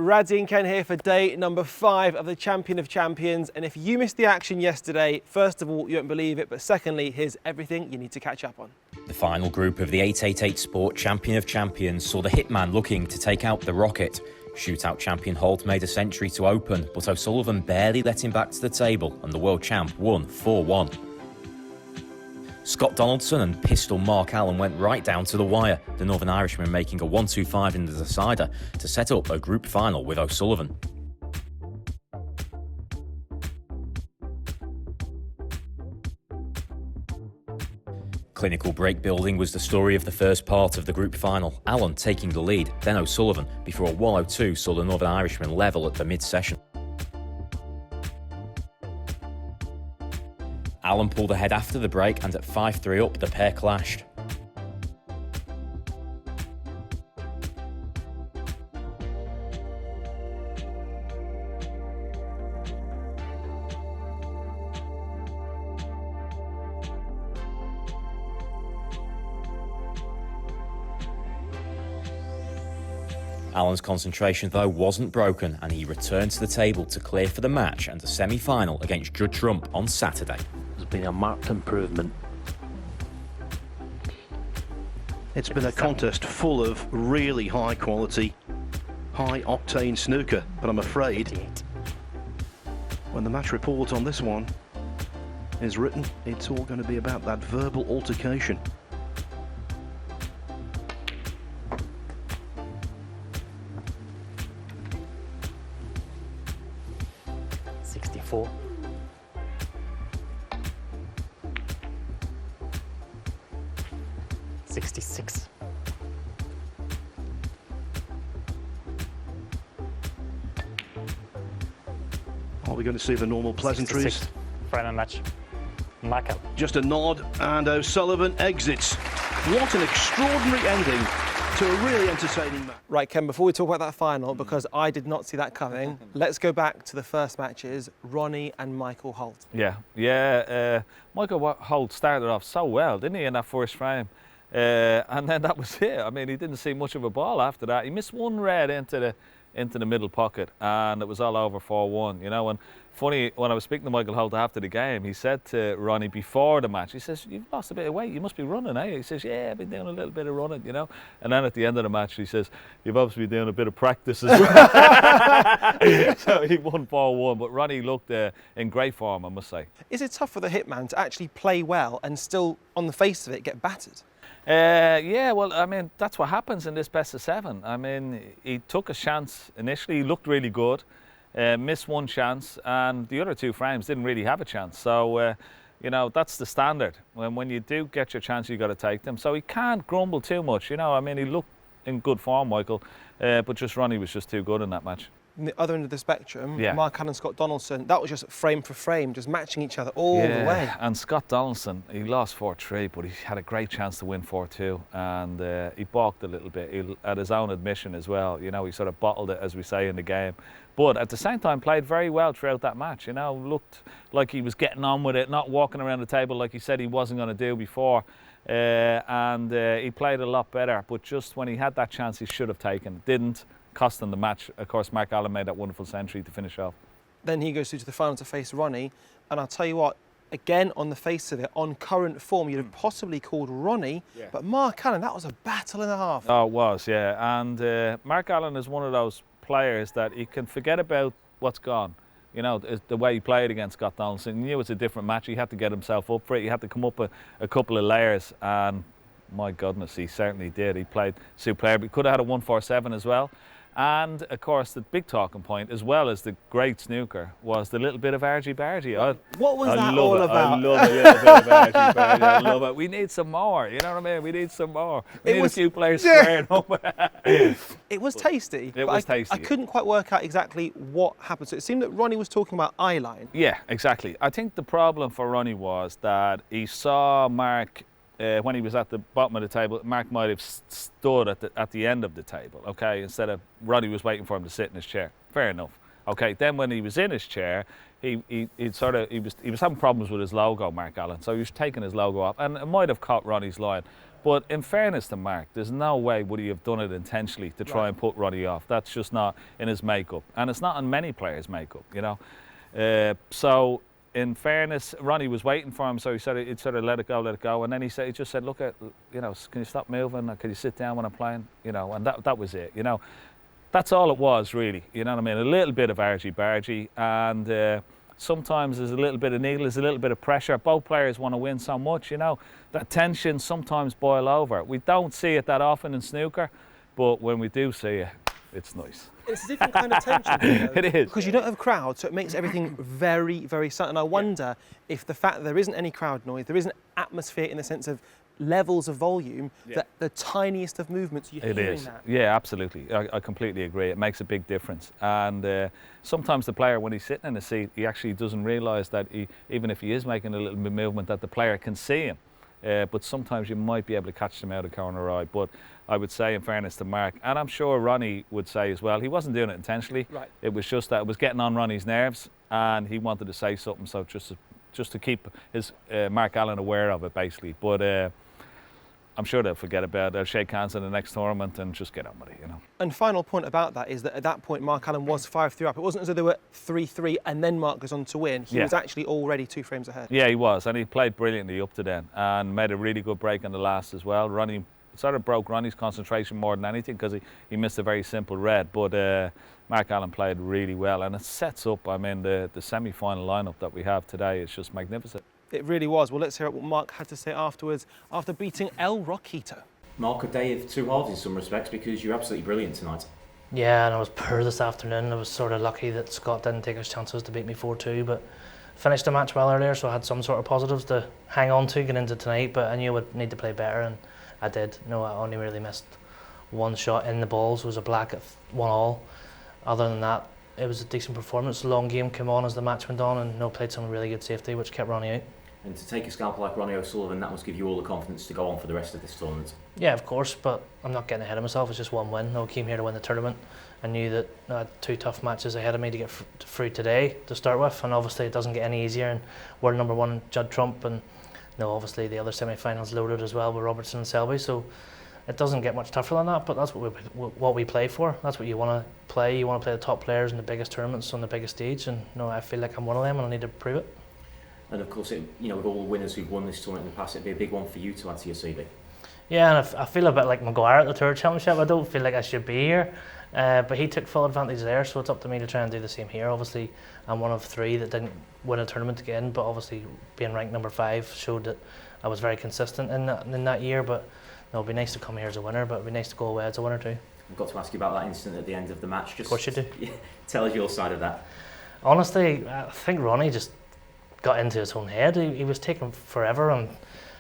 Radzi and Ken here for day number 5 of the Champion of Champions. And if you missed the action yesterday, first of all, you won't believe it, but secondly, here's everything you need to catch up on. The final group of the 888 Sport Champion of Champions saw the Hitman looking to take out the Rocket. Shootout champion Holt made a century to open, but O'Sullivan barely let him back to the table and the world champ won 4-1. Scott Donaldson and pistol Mark Allen went right down to the wire, the Northern Irishman making a 1-2-5 in the decider to set up a group final with O'Sullivan. Clinical break building was the story of the first part of the group final, Allen taking the lead, then O'Sullivan, before a 1-2 saw the Northern Irishman level at the mid-session. Allen pulled ahead after the break and at 5-3 up the pair clashed. Allen's concentration, though, wasn't broken and he returned to the table to clear for the match and a semi-final against Judd Trump on Saturday. There's been a marked improvement. It's been a contest full of really high quality, high octane snooker, but I'm afraid when the match report on this one is written, it's all going to be about that verbal altercation. .64. .66. Are we going to see the normal pleasantries? 66. Final match. Michael. Just a nod and O'Sullivan exits. What an extraordinary ending to a really entertaining match. Right, Ken, before we talk about that final, because I did not see that coming, let's go back to the first matches, Ronnie and Michael Holt. Michael Holt started off so well, didn't he, in that first frame? And then that was it. I mean, he didn't see much of a ball after that. He missed one red into the middle pocket, and it was all over 4-1, you know. And funny, when I was speaking to Michael Holt after the game, he said to Ronnie before the match, he says, "You've lost a bit of weight, you must be running, eh?" He says, "Yeah, I've been doing a little bit of running, you know." And then at the end of the match, he says, "You've obviously been doing a bit of practice as well." So he won 4-1, but Ronnie looked in great form, I must say. Is it tough for the Hitman to actually play well and still, on the face of it, get battered? Yeah, well, I mean, that's what happens in this best of 7. I mean, he took a chance initially, he looked really good, missed one chance, and the other 2 frames didn't really have a chance. So, you know, that's the standard. When you do get your chance, you've got to take them. So he can't grumble too much, you know. I mean, he looked in good form, Michael, but just Ronnie was just too good in that match. On the other end of the spectrum, Yeah. Mark Allen and Scott Donaldson, that was just frame for frame, just matching each other all the way. And Scott Donaldson, he lost 4-3, but he had a great chance to win 4-2, and he balked a little bit, at his own admission as well. You know, he sort of bottled it, as we say in the game. But at the same time, played very well throughout that match, you know, looked like he was getting on with it, not walking around the table like he said he wasn't going to do before. And he played a lot better, but just when he had that chance, he should have taken it. Didn't. Cost him the match. Of course, Mark Allen made that wonderful century to finish off. Then he goes through to the final to face Ronnie, and I'll tell you what, again, on the face of it, on current form, you'd have possibly called Ronnie, but Mark Allen, that was a battle and a half. Oh, it was, yeah. And Mark Allen is one of those players that he can forget about what's gone. You know, the way he played against Scott Donaldson, he knew it was a different match. He had to get himself up for it. He had to come up a couple of layers, and my goodness, he certainly did. He played superb. He could have had a 1-4-7 as well. And of course, the big talking point, as well as the great snooker, was the little bit of argy-bargy. What was that all about? I love a little bit of argy-bargy. I love it. We need some more. You know what I mean? We need some more. We need a few players squaring up. It was tasty. It was tasty. I couldn't quite work out exactly what happened. So it seemed that Ronnie was talking about eye line. Yeah, exactly. I think the problem for Ronnie was that he saw Mark. When he was at the bottom of the table, Mark might have stood at the end of the table, okay, instead of Ronnie was waiting for him to sit in his chair. Fair enough. Okay, then when he was in his chair, he was having problems with his logo, Mark Allen, so he was taking his logo off, and it might have caught Ronnie's line. But in fairness to Mark, there's no way would he have done it intentionally to try and put Ronnie off. That's just not in his makeup, and it's not in many players' makeup, you know. So in fairness, Ronnie was waiting for him, so he'd sort of let it go, and then he just said, look, you know, can you stop moving? Can you sit down when I'm playing? You know, and that was it. You know, that's all it was really. You know what I mean? A little bit of argy-bargy, and sometimes there's a little bit of needle, there's a little bit of pressure. Both players want to win so much, you know. That tension sometimes boil over. We don't see it that often in snooker, but when we do see it, it's nice. It's a different kind of tension. It is. Because you don't have crowds, so it makes everything very, very subtle. And I wonder if the fact that there isn't any crowd noise, there isn't atmosphere in the sense of levels of volume, that the tiniest of movements, you're hearing that. Yeah, absolutely. I completely agree. It makes a big difference. And sometimes the player, when he's sitting in the seat, he actually doesn't realise that even if he is making a little bit of movement, that the player can see him. But sometimes you might be able to catch them out of corner eye. But I would say, in fairness to Mark, and I'm sure Ronnie would say as well, he wasn't doing it intentionally. Right. It was just that it was getting on Ronnie's nerves, and he wanted to say something, so just to keep his Mark Allen aware of it, basically. But I'm sure they'll forget about it. They'll shake hands in the next tournament and just get on with it, you know. And final point about that is that at that point, Mark Allen was 5-3 up. It wasn't as though they were 3-3 and then Mark goes on to win. He was actually already 2 frames ahead. Yeah, he was, and he played brilliantly up to then and made a really good break on the last as well. Ronnie sort of broke Ronnie's concentration more than anything because he missed a very simple red. But Mark Allen played really well, and it sets up, I mean, the semi-final lineup that we have today is just magnificent. It really was. Well, let's hear what Mark had to say afterwards after beating El Roquito. Mark, a day of two halves in some respects because you're absolutely brilliant tonight. Yeah, and I was poor this afternoon. I was sort of lucky that Scott didn't take his chances to beat me 4-2, but finished the match well earlier, so I had some sort of positives to hang on to get into tonight, but I knew I would need to play better, and I did. No, I only really missed one shot in the balls. It was a black at 1-all. Other than that, it was a decent performance. The long game came on as the match went on, and played some really good safety, which kept Ronnie out. And to take a scalper like Ronnie O'Sullivan, that must give you all the confidence to go on for the rest of this tournament. Yeah, of course, but I'm not getting ahead of myself. It's just one win. I came here to win the tournament. I knew that I had 2 tough matches ahead of me to get through today to start with, and obviously it doesn't get any easier. And world number 1 Judd Trump, and obviously the other semi-finals loaded as well with Robertson and Selby. So it doesn't get much tougher than that. But that's what we play for. That's what you want to play. You want to play the top players in the biggest tournaments on the biggest stage, and I feel like I'm one of them, and I need to prove it. And of course, with all the winners who've won this tournament in the past, it'd be a big one for you to add to your CV. Yeah, and I feel a bit like Maguire at the Tour Championship. I don't feel like I should be here, but he took full advantage there, so it's up to me to try and do the same here. Obviously, I'm one of 3 that didn't win a tournament again, but obviously being ranked number 5 showed that I was very consistent in that year. But it'd be nice to come here as a winner, but it'd be nice to go away as a winner too. I've got to ask you about that incident at the end of the match. Of course you do. Tell us your side of that. Honestly, I think Ronnie just got into his own head. He was taking forever on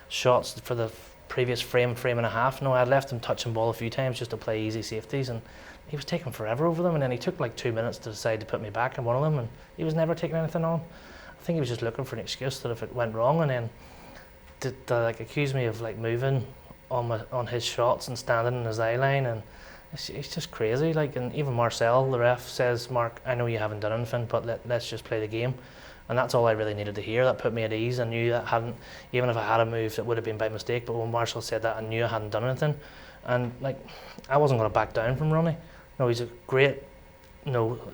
shots for the previous frame and a half. I had left him touching ball a few times just to play easy safeties, and he was taking forever over them, and then he took like 2 minutes to decide to put me back in one of them, and he was never taking anything on. I think he was just looking for an excuse that if it went wrong, and then to accuse me of like moving on his shots and standing in his eye line, and it's just crazy. And even Marcel, the ref, says, Mark, I know you haven't done anything, but let's just play the game. And that's all I really needed to hear. That put me at ease. I knew that even if I had a move, it would have been by mistake. But when Marshall said that, I knew I hadn't done anything. And I wasn't going to back down from Ronnie. He's a great,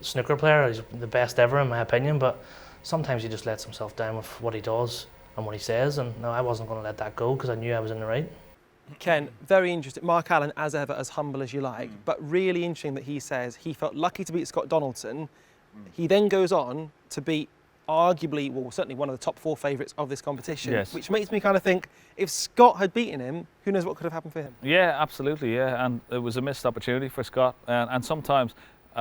snooker player. He's the best ever in my opinion. But sometimes he just lets himself down with what he does and what he says. And I wasn't going to let that go because I knew I was in the right. Ken, very interesting. Mark Allen, as ever, as humble as you like, but really interesting that he says he felt lucky to beat Scott Donaldson. He then goes on to beat arguably, certainly one of the top 4 favourites of this competition, which makes me kind of think if Scott had beaten him, who knows what could have happened for him? Yeah, absolutely, and it was a missed opportunity for Scott. And sometimes,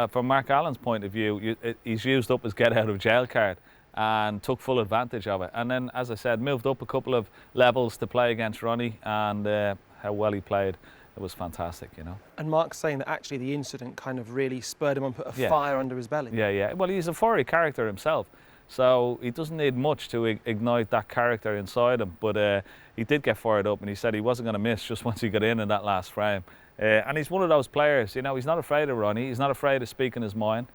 from Mark Allen's point of view, he's used up his get-out-of-jail card and took full advantage of it. And then, as I said, moved up a couple of levels to play against Ronnie, and how well he played. It was fantastic, And Mark's saying that actually the incident kind of really spurred him on, put a fire under his belly. Yeah. Well, he's a fiery character himself. So he doesn't need much to ignite that character inside him, but he did get fired up, and he said he wasn't going to miss just once he got in that last frame. And he's one of those players, he's not afraid of Ronnie, he's not afraid of speaking his mind.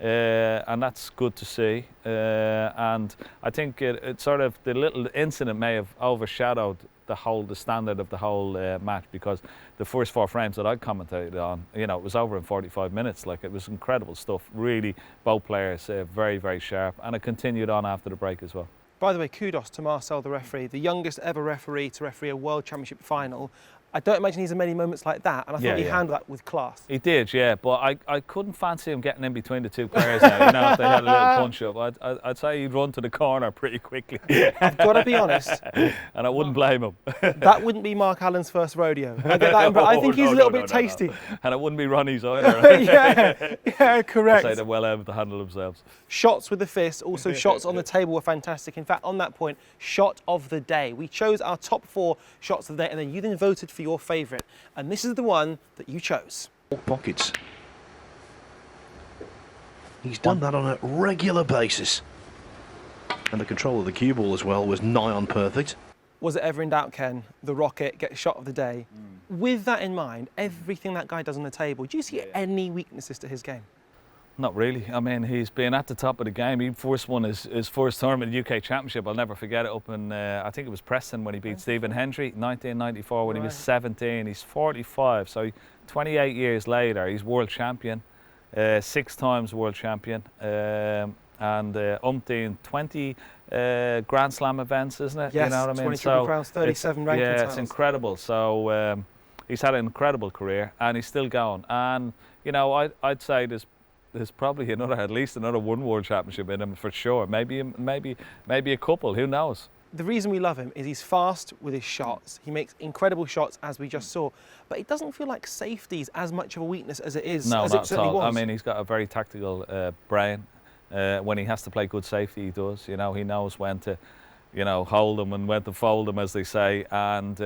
and that's good to see. And I think it sort of, the little incident may have overshadowed the standard of the whole match, because the first 4 frames that I commentated on, you know, it was over in 45 minutes. Like, it was incredible stuff. Really, both players very, very sharp, and it continued on after the break as well. By the way, kudos to Marcel, the referee, the youngest ever referee to referee a World Championship final. I don't imagine he's in many moments like that, and I thought he handled that with class. He did, yeah, but I couldn't fancy him getting in between the 2 players now. You know, if they had a little punch-up, I'd say he'd run to the corner pretty quickly. I've got to be honest. And I wouldn't blame him. That wouldn't be Mark Allen's first rodeo. I get that. I think he's a little bit tasty. And it wouldn't be Ronnie's either. yeah, correct. I'd say they're well able to handle themselves. Shots with the fist, also shots on the table were fantastic. In fact, on that point, shot of the day. We chose our top 4 shots of the day, and then you then voted for your favourite. And this is the one that you chose. Pockets. He's done that on a regular basis. And the control of the cue ball as well was nigh on perfect. Was it ever in doubt, Ken? The Rocket gets shot of the day. With that in mind, everything that guy does on the table, do you see any weaknesses to his game? Not really. I mean, he's been at the top of the game. He first won his first tournament, UK Championship. I'll never forget it, up in, I think it was Preston, when he beat Stephen Hendry, 1994, when he was 17. He's 45, so 28 years later, he's world champion, 6 times world champion, and umpteen 20 Grand Slam events, isn't it? Yes, you know what I mean? 20 Triple Crowns, 37 ranking titles. Yeah, it's incredible. So he's had an incredible career, and he's still going. And, you know, I'd say there's probably at least another 1 World Championship in him for sure. Maybe a couple. Who knows? The reason we love him is he's fast with his shots. He makes incredible shots, as we just saw. But it doesn't feel like safety's as much of a weakness as it is. No, as not it certainly at all. was. I mean, he's got a very tactical brain. When he has to play good safety, he does. You know, he knows when to, you know, hold them and when to fold them, as they say. And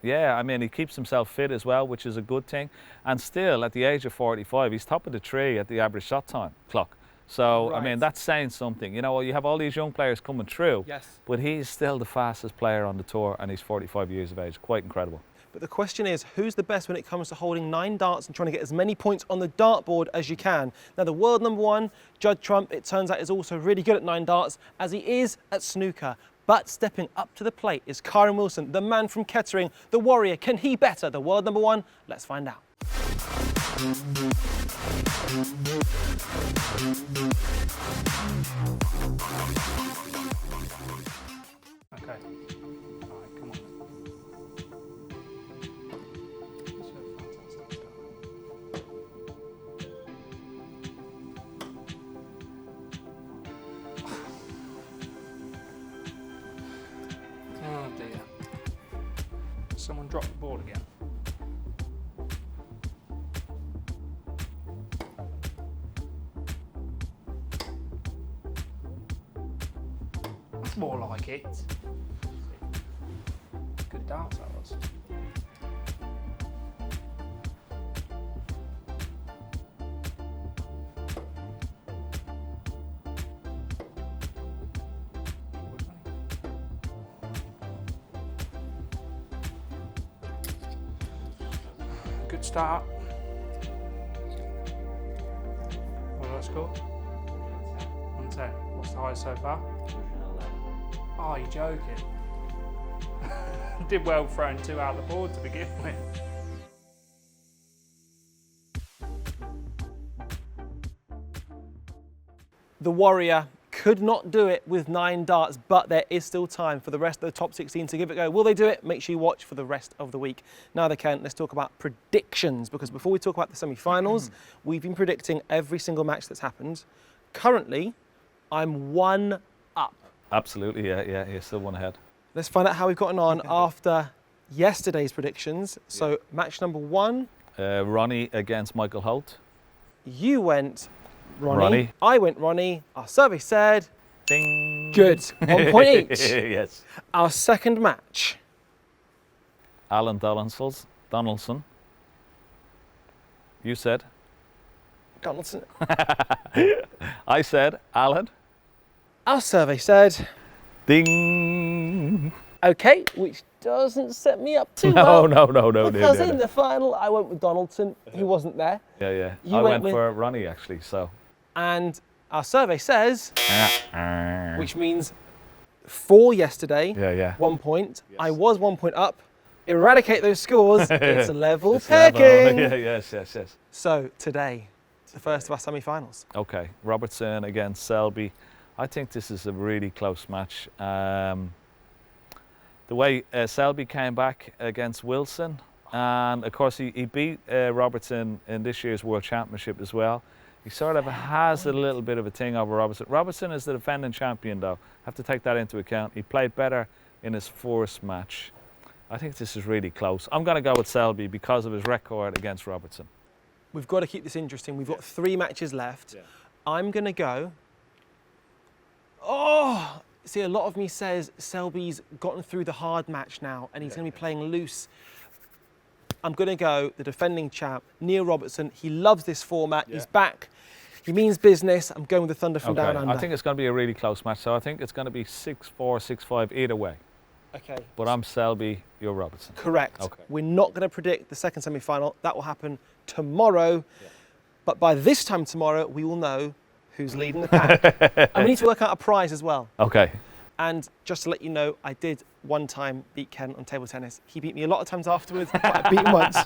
yeah, I mean, he keeps himself fit as well, which is a good thing. And still, at the age of 45, he's top of the tree at the average shot time clock. So, I mean, that's saying something. You know, you have all these young players coming through, but he's still the fastest player on the tour, and he's 45 years of age. Quite incredible. But the question is, who's the best when it comes to holding 9 darts and trying to get as many points on the dartboard as you can? Now, the world #1, Judd Trump, it turns out, is also really good at 9 darts, as he is at snooker. But stepping up to the plate is Kyren Wilson, the man from Kettering, the warrior. Can he better the world #1? Let's find out. Okay. All right, come on. Oh dear. Someone dropped the board again. That's more like it. Good darts that was. Good start. What did I score? 110. What's the highest so far? Oh, you're joking. Did well throwing 2 out of the board to begin with. The warrior could not do it with 9 darts, but there is still time for the rest of the top 16 to give it a go. Will they do it? Make sure you watch for the rest of the week. Now they can, let's talk about predictions, because before we talk about the semi-finals, we've been predicting every single match that's happened. Currently, I'm 1 up. Absolutely, yeah, you're still 1 ahead. Let's find out how we've gotten on after yesterday's predictions. So match #1. Ronnie against Michael Holt. You went Ronnie. I went Ronnie. Our survey said, Ding. good, 1 point each. Yes. Our second match. Alan Donaldson. You said? Donaldson. I said Alan. Our survey said, Ding. okay, which doesn't set me up too well. No. Because in the final, I went with Donaldson. He wasn't there. Yeah. You I went with for Ronnie, actually, so. And our survey says, which means 4 yesterday, Yeah. 1 point. I was 1 point up. Eradicate those scores. It's a level It's level. pecking. Yes. So today, the first of our semi-finals. Okay, Robertson against Selby. I think this is a really close match. The way Selby came back against Wilson, and of course he beat Robertson in this year's World Championship as well. He sort of has a little bit of a thing over Robertson. Robertson is the defending champion though. Have to take that into account. He played better in his first match. I think this is really close. I'm going to go with Selby because of his record against Robertson. We've got to keep this interesting. We've got 3 matches left. Yeah. I'm going to go... Oh! See, a lot of me says Selby's gotten through the hard match now and he's going to be playing loose. I'm going to go the defending champ, Neil Robertson. He loves this format. He's back. He means business. I'm going with the Thunder from down under. I think it's going to be a really close match, so I think it's going to be 6-4, 6-5 either way. Okay. But I'm Selby, you're Robertson. Correct. Okay. We're not going to predict the second semi-final. That will happen tomorrow. Yeah. But by this time tomorrow, we will know who's leading the pack. And we need to work out a prize as well. Okay. And just to let you know, I did one time beat Ken on table tennis. He beat me a lot of times afterwards, but I beat him once.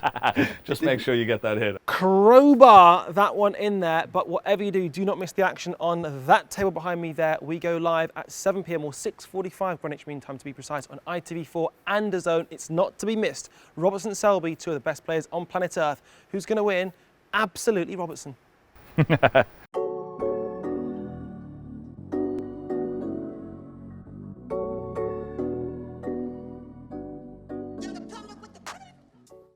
Just make sure you get that hit. Crowbar that one in there, but whatever you do not miss the action on that table behind me there. We go live at 7 p.m. or 6:45 Greenwich Mean Time to be precise on ITV4 and DAZN. It's not to be missed. Robertson, Selby, 2 of the best players on planet Earth. Who's going to win? Absolutely Robertson.